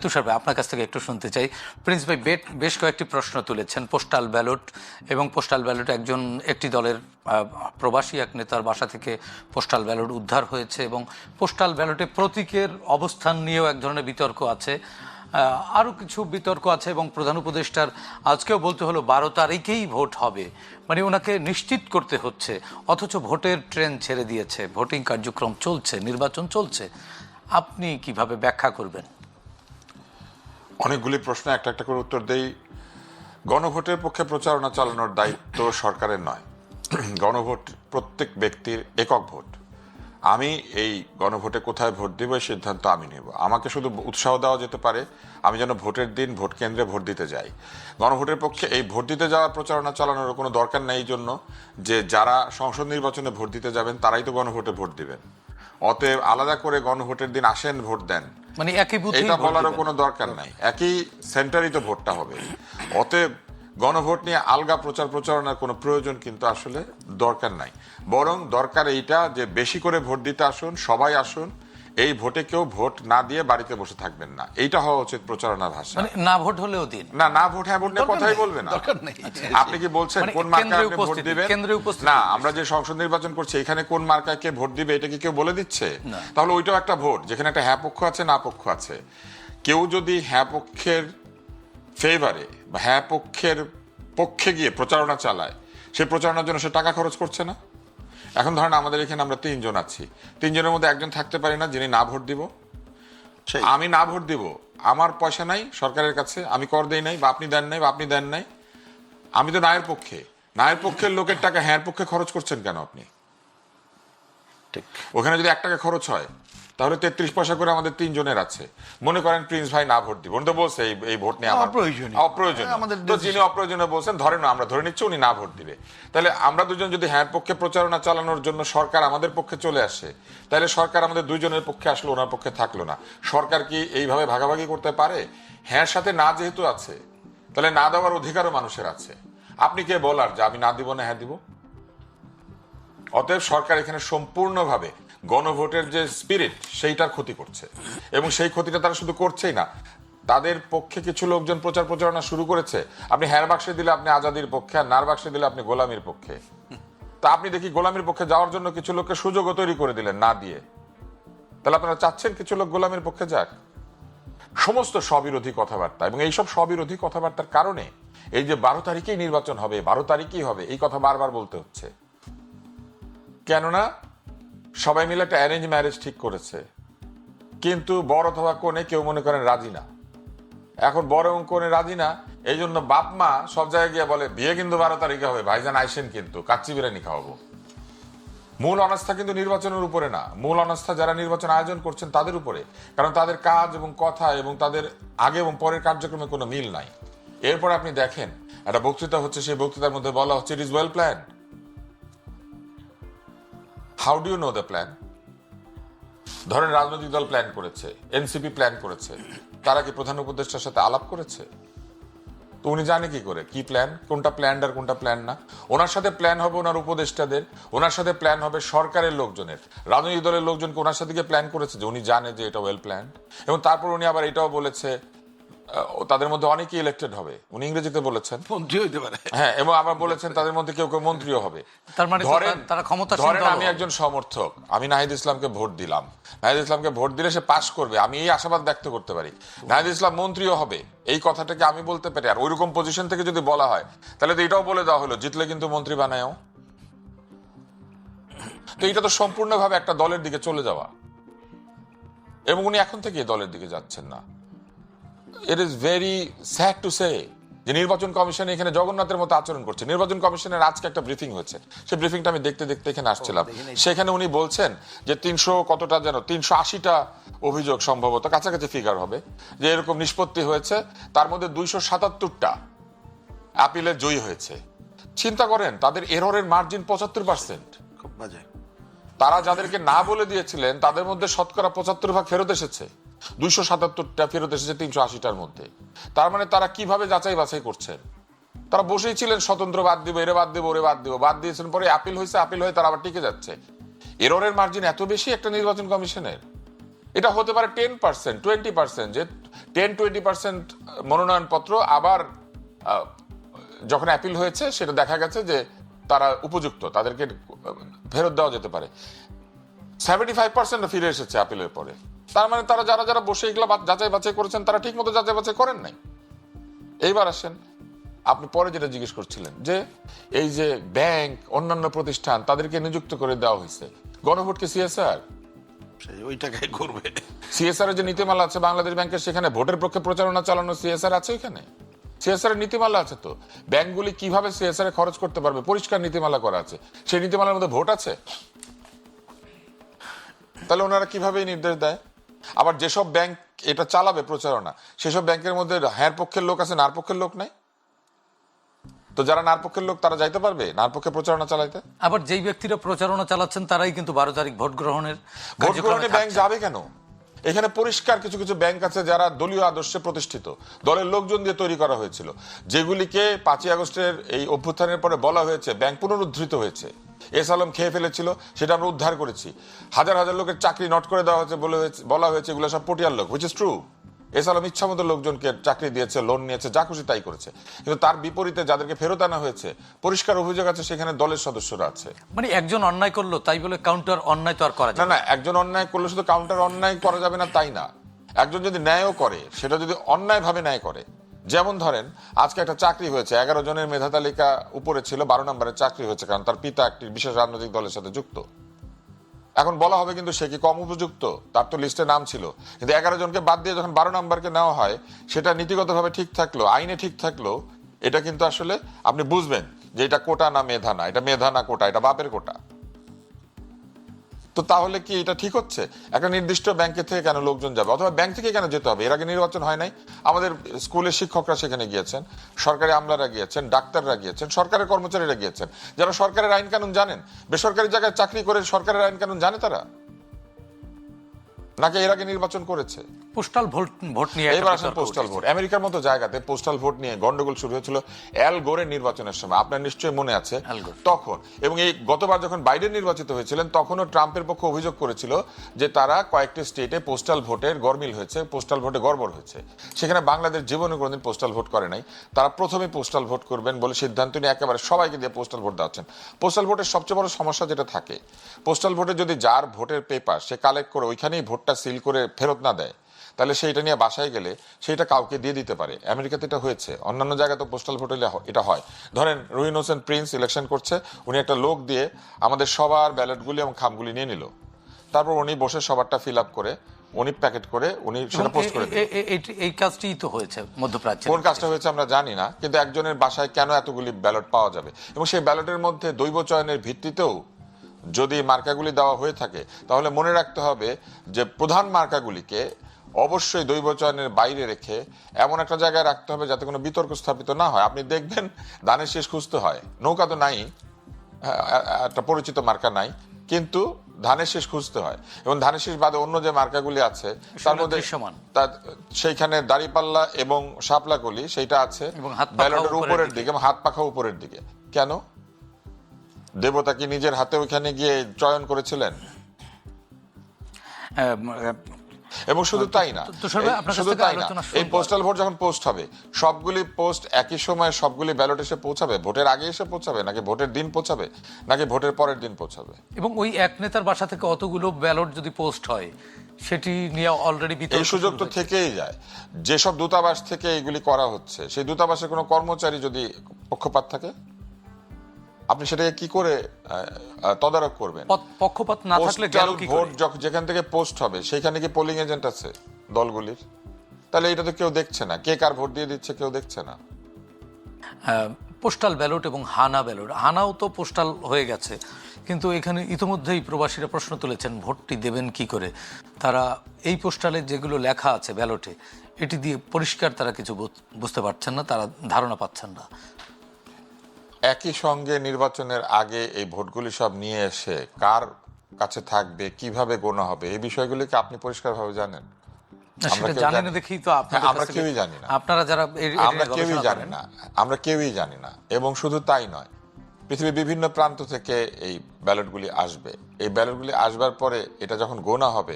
তুষার ভাই, আপনার কাছ থেকে একটু শুনতে চাই। প্রিন্স ভাই বেশ কয়েকটি প্রশ্ন তুলেছেন। পোস্টাল ব্যালট এবং পোস্টাল ব্যালট একটি দলের প্রবাসী এক নেতার বাসা থেকে পোস্টাল ব্যালট উদ্ধার হয়েছে এবং পোস্টাল ব্যালটে প্রতীকের অবস্থান নিয়েও এক ধরনের বিতর্ক আছে, আরও কিছু বিতর্ক আছে এবং প্রধান উপদেষ্টার আজকেও বলতে হলো 12 তারিখেই ভোট হবে, মানে ওনাকে নিশ্চিত করতে হচ্ছে, অথচ ভোটের ট্রেন ছেড়ে দিয়েছে, ভোটিং কার্যক্রম চলছে, নির্বাচন চলছে। আপনি কিভাবে ব্যাখ্যা করবেন? অনেকগুলি প্রশ্ন একটা একটা করে উত্তর দেই। গণভোটের পক্ষে প্রচারণা চালানোর দায়িত্ব সরকারের নয়। গণভোট প্রত্যেক ব্যক্তির একক ভোট। আমি এই গণভোটে কোথায় ভোট দিব এই সিদ্ধান্ত আমি নেব। আমাকে শুধু উৎসাহ দেওয়া যেতে পারে আমি যেন ভোটের দিন ভোট কেন্দ্রে ভোট দিতে যাই। গণভোটের পক্ষে এই ভোট দিতে যাওয়ার প্রচারণা চালানোর কোনো দরকার নেই, এই জন্য যে যারা সংসদ নির্বাচনে ভোট দিতে যাবেন তারাই তো গণভোটে ভোট দিবেন। অতএব আলাদা করে গণভোটের দিন আসেন ভোট দেন, মানে একই বুথে এটা বলারও কোনো দরকার নাই। একই সেন্টারই তো ভোটটা হবে। অতএব গণভোট নিয়ে আলগা প্রচারণার কোনো প্রয়োজন কিন্তু আসলে দরকার নাই। বরং দরকার এইটা যে বেশি করে ভোট দিতে আসুন, সবাই আসুন, এই ভোটে কেউ ভোট না দিয়ে বাড়িতে বসে থাকবেন না, এইটা হওয়া উচিত প্রচারণার ভাষা। মানে না ভোট হলেও দিন, না ভোট হ্যাঁ ভোট নিয়ে কথাই বলবে না। আপনি কি বলছেন কোন মার্কায় আপনি ভোট দিবেন? না, আমরা যে সংসদ নির্বাচন করছি এখানে কোন মার্কায় কে ভোট দিবে এটা কি কেউ বলে দিচ্ছে? তাহলে ওইটাও একটা ভোট, যেখানে একটা হ্যাঁ পক্ষ আছে না পক্ষ আছে। কেউ যদি হ্যাঁ পক্ষের ফেভারে বা হ্যাঁ পক্ষের পক্ষে গিয়ে প্রচারণা চালায়, সেই প্রচারণার জন্য সে টাকা খরচ করছে না। এখন ধরেন আমাদের এখানে আমরা 3 জন আছি, 3 জনের মধ্যে একজন থাকতে পারি না যিনি না ভোট দিব। আমি না ভোট দিব, আমার পয়সা নাই সরকারের কাছে, আমি কর দেই নাই বা আপনি দেন নাই বা আপনি দেন নাই, আমি তো নায়ের পক্ষে। নায়ের পক্ষের লোকের টাকা হ্যাঁ পক্ষে খরচ করছেন কেন আপনি? ওখানে যদি 1 টাকা খরচ হয় তাহলে 33 পয়সা করে আমাদের 3 জনের আছে। মনে করেন প্রিন্স ভাই না ভোট দিব, উনি তো বলছে এই ভোট নিয়ে আমার অপ্রয়োজনীয়। তো যিনি অপ্রয়োজনীয় বলছেন, ধরেন আমরা ধরে নিচ্ছি উনি না ভোট দিবে, তাহলে আমরা দুজন যদি হ্যাঁ পক্ষে প্রচারণা চালানোর জন্য সরকার আমাদের পক্ষে চলে আসে, তাহলে সরকার আমাদের দুইজনের পক্ষে আসলো, ওনার পক্ষে থাকলো না। সরকার কি এইভাবে ভাগাভাগি করতে পারে? হ্যাঁ সাথে না যেহেতু আছে, তাহলে না দেওয়ার অধিকারও মানুষের আছে। আপনি কে বলার যে আমি না দিব না হ্যাঁ দিব? অতএব সরকার এখানে সম্পূর্ণভাবে গণভোটের যে স্পিরিট সেইটার ক্ষতি করছে, এবং সেই ক্ষতিটা তারা শুধু করছেই না, তাদের পক্ষে কিছু লোকজন প্রচারণা শুরু করেছে। আপনি হ্যার বাক্সে দিলে আপনি আজাদির পক্ষে, আর নার বাক্সে দিলে আপনি গোলামির পক্ষে। তা আপনি দেখি গোলামির পক্ষে যাওয়ার জন্য কিছু লোককে সুযোগও তৈরি করে দিলেন না দিয়ে। তাহলে আপনারা চাচ্ছেন কিছু লোক গোলামির পক্ষে যাক? সমস্ত স্ববিরোধী কথাবার্তা, এবং এইসব স্ববিরোধী কথাবার্তার কারণে এই যে 12 তারিখেই নির্বাচন হবে, 12 তারিখেই হবে, এই কথা বারবার বলতে হচ্ছে। কেননা সবাই মিলে একটা অ্যারেঞ্জ ম্যারেজ ঠিক করেছে, কিন্তু বর অথবা কনে কেউ মনে করেন রাজি না। এখন বর এবং কনে রাজি না, এই জন্য বাপ মা সব জায়গায় গিয়ে বলে বিয়ে কিন্তু 12 তারিখে হবে, ভাইজান আইসেন কিন্তু কাচ্চি বিরিয়ানি খাওয়াবো। মূল অনাস্থা কিন্তু নির্বাচনের উপরে না, মূল অনাস্থা যারা নির্বাচন আয়োজন করছেন তাদের উপরে। কারণ তাদের কাজ এবং কথা এবং তাদের আগে এবং পরের কার্যক্রমে কোনো মিল নাই। এরপর আপনি দেখেন একটা বক্তৃতা হচ্ছে, সেই বক্তৃতার মধ্যে বলা হচ্ছে it is well planned. How do you know the plan? ধরেন রাজনৈতিক দল প্ল্যান করেছে, এনসিপি প্ল্যান করেছে, তারা কি প্রধান উপদেষ্টার সাথে আলাপ করেছে? তো উনি জানে কি করে কি প্ল্যান, কোনটা প্ল্যান আর কোনটা প্ল্যান না? ওনার সাথে প্ল্যান হবে ওনার উপদেষ্টাদের, ওনার সাথে প্ল্যান হবে সরকারের লোকজনের। রাজনৈতিক দলের লোকজনকে ওনার সাথে গিয়ে প্ল্যান করেছে যে উনি জানে যে এটা ওয়েল প্ল্যান্ড। এবং তারপর উনি আবার এটাও বলেছে তাদের মধ্যে অনেকেই ইলেক্টেড হবে, উনি ইংরেজিতে বলেছেন মন্ত্রী হইতে পারে, হ্যাঁ, এবং আবার বলেছেন তাদের মধ্যে কেউ কেউ মন্ত্রীও হবে। ধরেন আমি একজন সমর্থক, আমি নাহিদ ইসলামকে ভোট দিলাম, নাহিদ ইসলামকে ভোট দিলে সে পাশ করবে, আমি এই আশাবাদ ব্যক্ত করতে পারি। নাহিদ ইসলাম মন্ত্রীও হবে, এই কথাটাকে আমি বলতে পারি। আর ওইরকম পজিশন থেকে যদি বলা হয় তাহলে তো এটাও বলে দেওয়া হলো জিতলে কিন্তু মন্ত্রী বানায়ও। তো এটা তো সম্পূর্ণভাবে একটা দলের দিকে চলে যাওয়া, এবং উনি এখন থেকে দলের দিকে যাচ্ছেন না। It is very sad to say যে নির্বাচন কমিশন এখানে জগন্নাথের মতো আচরণ করছে। নির্বাচন কমিশনের আজকে একটা ব্রিফিং হয়েছে, সেই ব্রিফিংটা আমি দেখতে দেখতে এখানে আসছিলাম। সেখানে উনি বলছেন যে 300 কতটা যেন 380টা অভিযোগ, সম্ভবত কাছাকাছি ফিগার হবে, যে এরকম নিষ্পত্তি হয়েছে, তার মধ্যে 277টা আপিলে জয়ী হয়েছে। চিন্তা করেন তাদের এররের মার্জিন 75%। খুব বাজে। তারা যাদেরকে না বলে দিয়েছিলেন তাদের মধ্যে শতকরা 75% ফেরত এসেছে, 277টা ফেরত এসেছে 380টার মধ্যে। তার মানে তারা কিভাবে যাচাই বাছাই করছেন? তারা বসেই ছিলেন স্বতন্ত্র বাদ দিব, এরে বাদ দিব, ওরে বাদ দিব, বাদ দিয়েছেন, পরে আপিল হয়েছে, আপিল হয়ে তারা আবার টিকে যাচ্ছে। এররের মার্জিন এত বেশি একটা নির্বাচন কমিশনের, এটা হতে পারে 10%, 20%, যে 10-20% মনোনয়নপত্র আবার যখন অ্যাপিল হয়েছে সেটা দেখা গেছে যে তারা উপযুক্ত, তাদেরকে ফেরত দেওয়া যেতে পারে। 75% ফিরে এসেছে আপিলের পরে। তার মানে তারা যারা যারা বসে এগুলো যাচাই বাছাই করেছেন তারা ঠিক মতো যাচাই বাছাই করেন নাই। এইবার আসেন, আপনি পরে যেটা জিজ্ঞেস করছিলেন যে এই যে ব্যাংক অন্যান্য প্রতিষ্ঠান তাদেরকে নিযুক্ত করে দেওয়া হয়েছে, গণভোটকে সিএসআর ওই টাকায় করবে। সিএসআর এর যে নীতিমালা আছে বাংলাদেশ ব্যাংকের, সেখানে ভোটের পক্ষে প্রচারণা চালানো সিএসআর আছে ওইখানে। সিএসআর এর নীতিমালা আছে তো, ব্যাংকগুলি কিভাবে সিএসআর এ খরচ করতে পারবে পরিষ্কার নীতিমালা করা আছে। সেই নীতিমালার মধ্যে ভোট আছে? তাহলে ওনারা কিভাবে এই নির্দেশ দেয়? আবার যেসব ব্যাংক এটা চালাবে প্রচারণা, সেসব ব্যাংকের মধ্যে হ্যাঁ পক্ষের লোক আছে, নার পক্ষের লোক নাই। তো যারা নার পক্ষের লোক তারা যাইতে পারবে নার পক্ষে প্রচারণা চালাইতে? আবার যেই ব্যক্তিরা প্রচারণা চালাচ্ছেন তারাই কিন্তু 12 তারিখ ভোট গ্রহণের ভোট গ্রহণে ব্যাংক যাবে কেন? এখানে পরিষ্কার কিছু কিছু ব্যাংক আছে যারা দলীয় আদর্শে প্রতিষ্ঠিত, দলের লোকজন দিয়ে তৈরি করা হয়েছিল, যেগুলিকে 5ই আগস্টের এই অভ্যুত্থানের পরে বলা হয়েছে ব্যাংক পুনরুদ্ধৃত হয়েছে। এস আলম খেয়ে ফেলেছিল, সেটা আমরা উদ্ধার করেছি। হাজার হাজার লোকের চাকরি নট করে দেওয়া হয়েছে, বলা হয়েছে এগুলো সব পটিয়ার লোক, which is true. S Alam ইচ্ছা মতো লোকজনকে চাকরি দিয়েছে, লোন নিয়েছে, যা খুশি তাই করেছে। কিন্তু তার বিপরীতে যাদেরকে ফেরত আনা হয়েছে পরিষ্কার অভিযোগ আছে সেখানে দলের সদস্যরা আছে। মানে একজন অন্যায় করলো তাই বলে কাউন্টার অন্যায় তো আর করা যায় না না, একজন অন্যায় করলে শুধু কাউন্টার অন্যায় করা যাবে না তাই না, একজন যদি ন্যায়ও করে সেটা যদি অন্যায় ভাবে ন্যায় করে। যেমন ধরেন আজকে একটা চাকরি হয়েছে, 11 জনের মেধা তালিকা উপরে ছিল, 12 নম্বরের চাকরি হয়েছে কারণ তার পিতা একটি বিশেষ রাজনৈতিক দলের সাথে যুক্ত। এখন বলা হবে কিন্তু সে কি কম উপযুক্ত? তার তো লিস্টে নাম ছিল। কিন্তু 11 জনকে বাদ দিয়ে যখন 12 নম্বরকে নেওয়া হয়, সেটা নীতিগতভাবে ঠিক থাকলো, আইনে ঠিক থাকলো, এটা কিন্তু আসলে আপনি বুঝবেন যে এটা কোটা না মেধা না, এটা মেধা না কোটা, এটা বাপের কোটা। তো তাহলে কি এটা ঠিক হচ্ছে? একটা নির্দিষ্ট ব্যাংকে থেকে কেন লোকজন যাবে, অথবা ব্যাংক থেকে কেন যেতে হবে? এর আগে নির্বাচন হয় নাই? আমাদের স্কুলের শিক্ষকরা সেখানে গিয়েছেন, সরকারি আমলারা গিয়েছেন, ডাক্তাররা গিয়েছেন, সরকারের কর্মচারীরা গিয়েছেন, যারা সরকারের আইন কানুন জানেন। বেসরকারি জায়গায় চাকরি করে সরকারের আইন কানুন জানে তারা? নাকি এর আগে নির্বাচন করেছে? পোস্টাল ভোট নিয়ে এবার আসেন পোস্টাল ভোট। আমেরিকার মতো জায়গাতে পোস্টাল ভোট নিয়ে গন্ডগোল শুরু হয়েছিল অ্যাল গোরের নির্বাচনের সময়, আপনার নিশ্চয়ই মনে আছে তখন। এবং এই গতবার যখন বাইডেন নির্বাচিত হয়েছিলেন তখনও ট্রাম্পের পক্ষে অভিযোগ করেছিল যে তারা কয়েকটি স্টেটে পোস্টাল ভোটের গরমিল হয়েছে, পোস্টাল ভোটে গড়বড় হয়েছে। সেখানে বাংলাদেশ জীবনে কোনোদিন পোস্টাল ভোট করে নাই। তারা প্রথমে পোস্টাল ভোট করবেন বলে সিদ্ধান্ত নিয়ে একেবারে সবাইকে দিয়ে পোস্টাল ভোট দেওয়াচ্ছেন। পোস্টাল ভোটের সবচেয়ে বড় সমস্যা যেটা থাকে, পোস্টাল ভোটে যদি যার ভোটের পেপার সে কালেক্ট করে ওইখানেই ভোটটা সিল করে ফেরত না দেয়, তাহলে সেইটা নিয়ে বাসায় গেলে সেইটা কাউকে দিয়ে দিতে পারে। আমেরিকাতে এটা হয়েছে, অন্যান্য জায়গায় তো পোস্টাল ভোট হলে এটা হয়। ধরেন রুহিন হোসেন প্রিন্স ইলেকশন করছে, উনি একটা লোক দিয়ে আমাদের সবার ব্যালটগুলি এবং খামগুলি নিয়ে নিল, তারপর উনি বসে সবারটা ফিল আপ করে উনি প্যাকেট করে উনি সেটা পোস্ট করে দিলেন। এই কাজটি তো হয়েছে মধ্যপ্রাচ্যে। কোন কাজটা হয়েছে আমরা জানি না, কিন্তু একজনের বাসায় কেন এতগুলি ব্যালট পাওয়া যাবে? এবং সেই ব্যালটের মধ্যে দৈব চয়নের ভিত্তিতেও যদি মার্কাগুলি দেওয়া হয়ে থাকে, তাহলে মনে রাখতে হবে যে প্রধান মার্কাগুলিকে অবশ্যই দৈব চয়নের বাইরে রেখে এমন একটা জায়গায় রাখতে হবে যাতে কোনো বিতর্ক স্থাপিত না হয়। আপনি দেখবেন ধানের শেষ খুঁজতে হয়, নৌকা তো নাই, একটা পরিচিত মার্কা নাই, কিন্তু ধানের শেষ খুঁজতে হয়। এবং ধানের শেষ বাদে অন্য যে মার্কাগুলি আছে তার মধ্যে সেইখানে দাড়িপাল্লা এবং শাপলাকলি সেইটা আছে ব্যালটের উপরের দিকে এবং হাত পাখা উপরের দিকে। কেন? দেবতা কি নিজের হাতে ওইখানে গিয়ে চয়ন করেছিলেন? এবং শুধু তাই না, এই পোস্টাল ভোট যখন পোস্ট হবে, সবগুলি পোস্ট একই সময় সবগুলি ব্যালট এসে পৌঁছাবে? ভোটের আগে এসে পৌঁছাবে, নাকি ভোটের দিন পৌঁছাবে, নাকি ভোটের পরের দিন পৌঁছাবে? এবং ওই এক নেতার বাসা থেকে অতগুলো ব্যালট যদি পোস্ট হয়, সেটি নিয়ে অলরেডি এই সুযোগ তো থেকেই যায়। যেসব দূতাবাস থেকে এগুলি করা হচ্ছে, সেই দূতাবাসের কোনো কর্মচারী যদি পক্ষপাত থাকে, আপনি সেটাকে কি করে তদারক করবেন? পক্ষপাত না থাকলে ভোট যেখান থেকে পোস্ট হবে সেখানে কি পোলিং এজেন্ট আছে দলগুলির? তাহলে এটা তো কেউ দেখছে না, কে কার ভোট দিয়ে দিচ্ছে কেউ দেখছে না। পোস্টাল ব্যালট এবং হানা ব্যালট, হানাও তো পোস্টাল হয়ে গেছে, কিন্তু এখানে ইতিমধ্যেই প্রবাসীরা প্রশ্ন তুলেছেন ভোটটি দেবেন কি করে। তারা এই পোস্টালে যেগুলো লেখা আছে ব্যালটে, এটি দিয়ে পরিষ্কার তারা কিছু বুঝতে পারছেন না, তারা ধারণা পাচ্ছেন না। একই সঙ্গে নির্বাচনের আগে এই ভোটগুলি সব নিয়ে এসে কার কাছে থাকবে, কিভাবে গোনা হবে, এই বিষয়গুলিকে আপনি পরিষ্কারভাবে জানেন? আমরা কেউই জানি না, আপনারা যারা আমরা কেউই জানি না, আমরা কেউই জানি না। এবং শুধু তাই নয়, পৃথিবীর বিভিন্ন প্রান্ত থেকে এই ব্যালটগুলি আসবে। এই ব্যালটগুলি আসবার পরে এটা যখন গোনা হবে,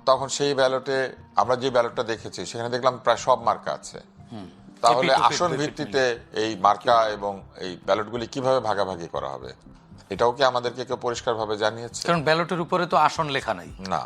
তখন সেই ব্যালটে আমরা যে ব্যালটটা দেখেছি সেখানে দেখলাম প্রায় সব মার্কা আছে। তাহলে Repeat, আসন repeat, ভিত্তিতে এই মার্কা এবং এই ব্যালটগুলি কিভাবে ভাগাভাগি করা হবে, এটাও কি আমাদেরকে কেউ পরিষ্কারভাবে জানিয়েছে? কারণ ব্যালটের উপরে তো আসন লেখা নাই। না।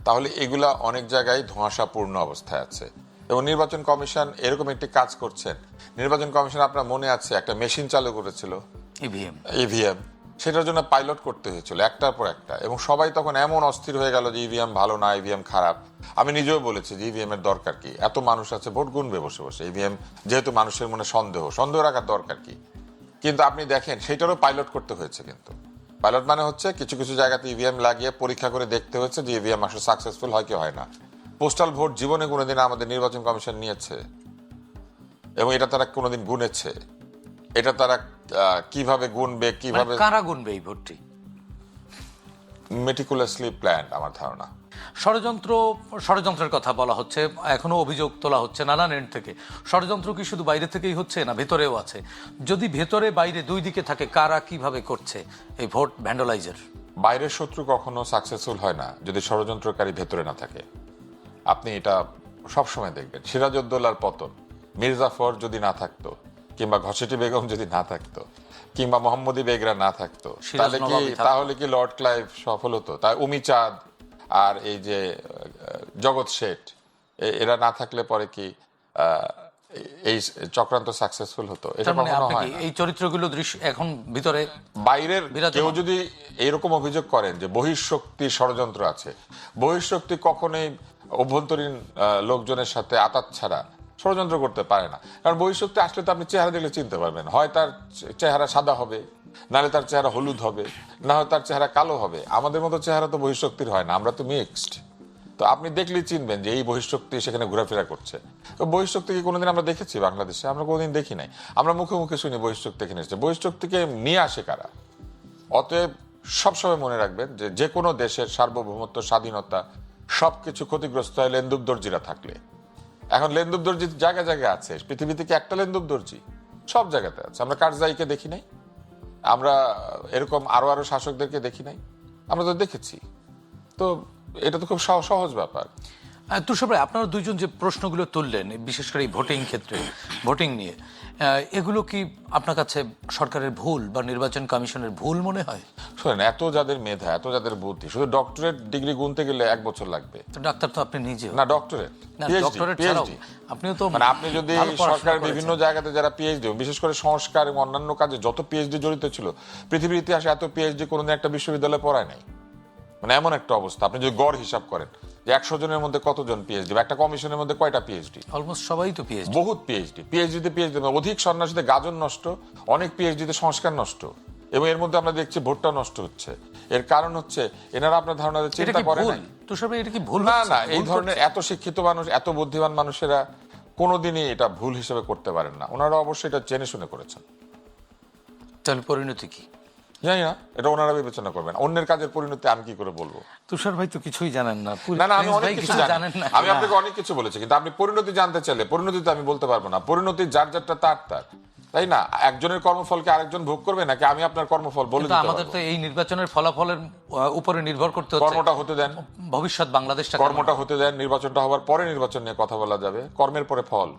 তাহলে এগুলা অনেক জায়গায় ধোঁয়াশাপূর্ণ অবস্থায় আছে এবং নির্বাচন কমিশন এরকম একটি কাজ করছেন। নির্বাচন কমিশন আপনার মনে আছে একটা মেশিন চালু করেছিল ইভিএম, সেটার জন্য পাইলট করতে হয়েছিল একটার পর একটা, এবং সবাই তখন এমন অস্থির হয়ে গেল যে ইভিএম ভালো না, ইভিএম খারাপ। আমি নিজেও বলেছি যে ইভিএম এর দরকার কি, এত মানুষ আছে ভোট গুনবে বসে বসে, ইভিএম যেহেতু মানুষের মনে সন্দেহ রাখার দরকার কি। কিন্তু আপনি দেখেন সেটারও পাইলট করতে হয়েছে। কিন্তু পাইলট মানে হচ্ছে কিছু কিছু জায়গাতে ইভিএম লাগিয়ে পরীক্ষা করে দেখতে হয়েছে যে ইভিএম আসলে সাকসেসফুল হয় কি হয় না। পোস্টাল ভোট জীবনে কোনোদিন আমাদের নির্বাচন কমিশন নিয়েছে এবং এটা তারা কোনোদিন গুনেছে? এটা তারা কিভাবে গুনবে, কিভাবে কারা গুনবে এই ভোটটি? মেটিকুলাসলি প্ল্যান্ড আমার ধারণা। ষড়যন্ত্রের কথা বলা হচ্ছে, এখনো অভিযোগ তোলা হচ্ছে নানান এন্ড থেকে। ষড়যন্ত্র কি শুধু বাইরে থেকেই হচ্ছে না ভেতরেও আছে? যদি ভেতরে বাইরে দুই দিকে থাকে, কারা কিভাবে করছে এই ভোট ভ্যান্ডালাইজার? বাইরের শত্রু কখনো সাকসেসফুল হয় না যদি ষড়যন্ত্রকারী ভেতরে না থাকে। আপনি এটা সবসময় দেখবেন। সিরাজউদ্দৌলার পতন, মির্জাফর যদি না থাকতো, কিংবা ঘসেটি বেগম যদি না থাকতো, কিংবা মোহাম্মদী বেগরা না থাকতো, তাহলে কি লর্ড ক্লাইভ সফল হতো? তাই উমিচাঁদ আর এই যে জগৎ শেঠ এরা না থাকলে পরে কি এই চক্রান্ত সাকসেসফুল হতো? এটা কখনো হয় না। এই চরিত্রগুলো দৃশ্য এখন ভিতরে বাইরের কেউ যদি এরকম অভিযোগ করেন যে বহিঃশক্তি ষড়যন্ত্র আছে, বহিঃশক্তি কখনোই অভ্যন্তরীণ লোকজনের সাথে আতাত ছাড়া ষড়যন্ত্র করতে পারে না। কারণ বহিঃশক্তি আসলে তো আপনি চেহারা দেখলে চিনতে পারবেন, হয় তার চেহারা সাদা হবে, নাহলে তার চেহারা হলুদ হবে, না হয় তার চেহারা কালো হবে। আমাদের মতো চেহারা তো বহিঃশক্তির হয় না, আমরা তো মিক্সড। তো আপনি দেখলেই চিনবেন যে এই বহিঃশক্তি সেখানে ঘোরাফেরা করছে। তো বহিঃশক্তিকে কোনোদিন আমরা দেখেছি বাংলাদেশে? আমরা কোনোদিন দেখি নাই। আমরা মুখে মুখে শুনি বহিঃশক্তি এখানে এসেছে। বহিঃশক্তিকে নিয়ে আসে কারা? অতএব সবসময় মনে রাখবেন যে যে কোনো দেশের সার্বভৌমত্ব, স্বাধীনতা সবকিছু ক্ষতিগ্রস্ত হয় লেন্দুব দর্জিরা থাকলে। এখন লেন্দুব দর্জি জায়গায় জায়গায় আছে, পৃথিবী থেকে একটা লেন্দুব দর্জি সব জায়গাতে আছে। আমরা কারজাইকে দেখি নাই? আমরা এরকম আরো শাসকদেরকে দেখি নাই? আমরা তো দেখেছি। তো এটা তো খুব সহজ ব্যাপার। তুষার ভাই, আপনারা দুইজন যে প্রশ্নগুলো তুললেন, বিশেষ করে এই ভোটিং ক্ষেত্রে, ভোটিং নিয়ে, এগুলো কি আপনার কাছে সরকারের ভুল বা নির্বাচন কমিশনের ভুল মনে হয়? শোনেন, এত যাদের মেধা, এত যাদের বুদ্ধি, শুধু ডক্টরেট ডিগ্রি গুনতে গেলে 1 বছর লাগবে। তো ডাক্তার তো আপনি নিজে না, ডক্টরেট ছাড়াও আপনিও তো, মানে আপনি যদি সরকারের বিভিন্ন জায়গাতে যারা পিএইচডি, বিশেষ করে সংস্কার এবং অন্যান্য কাজে যত পিএইচডি জড়িত ছিল, পৃথিবীর ইতিহাসে এত পিএইচডি কোনোদিন একটা বিশ্ববিদ্যালয়ে পড়ায় নাই। মানে এমন একটা অবস্থা। আপনি যদি গড় হিসাব করেন যে 100 জনের মধ্যে কতজন পিএইচডি, একটা কমিশনের মধ্যে কয়টা পিএইচডি? অলমোস্ট সবাই তো পিএইচডি। বহুত পিএইচডি অধিক সন্ন্যাসীতে গাজন নষ্ট, অনেক পিএইচডিতে সংস্কার নষ্ট, এবং এর মধ্যে আমরা দেখছি ভোটটা নষ্ট হচ্ছে। এর কারণ হচ্ছে এনারা আপনার ধারণা চিন্তা করে নাই। তুষার ভাই, এটা কি ভুল? না, এই ধরনের এত শিক্ষিত মানুষ, এত বুদ্ধিমান মানুষেরা কোনোদিনই এটা ভুল হিসেবে করতে পারেন না। ওনারা অবশ্যই এটা জেনে শুনে করেছেন। তাহলে পরিণতি কি জানি না, এটা ওনারা বিবেচনা করবেন। অন্যের কাজের পরিণতি আমি কি করে বলবো? তুষার ভাই তো কিছুই জানেন না। না, আমি অনেক কিছু জানেন না। আমি আপনাকে অনেক কিছু বলেছি, কিন্তু আপনি পরিণতি জানতে চাইলে পরিণতি তো আমি বলতে পারবো না। পরিণতি যার যারটা তার, তাই না? একজনের কর্মফলকে আরেকজন ভোগ করবে, নাকি আমি আপনার কর্মফল বলে দিতে পারবো? আমাদের তো এই নির্বাচনের ফলাফলের উপরে নির্ভর করতে হচ্ছে। কর্মটা হতে দেন, ভবিষ্যৎ বাংলাদেশটা কর্মটা হতে দেন, নির্বাচনটা হওয়ার পরে নির্বাচন নিয়ে কথা বলা যাবে, কর্মের পরে ফল।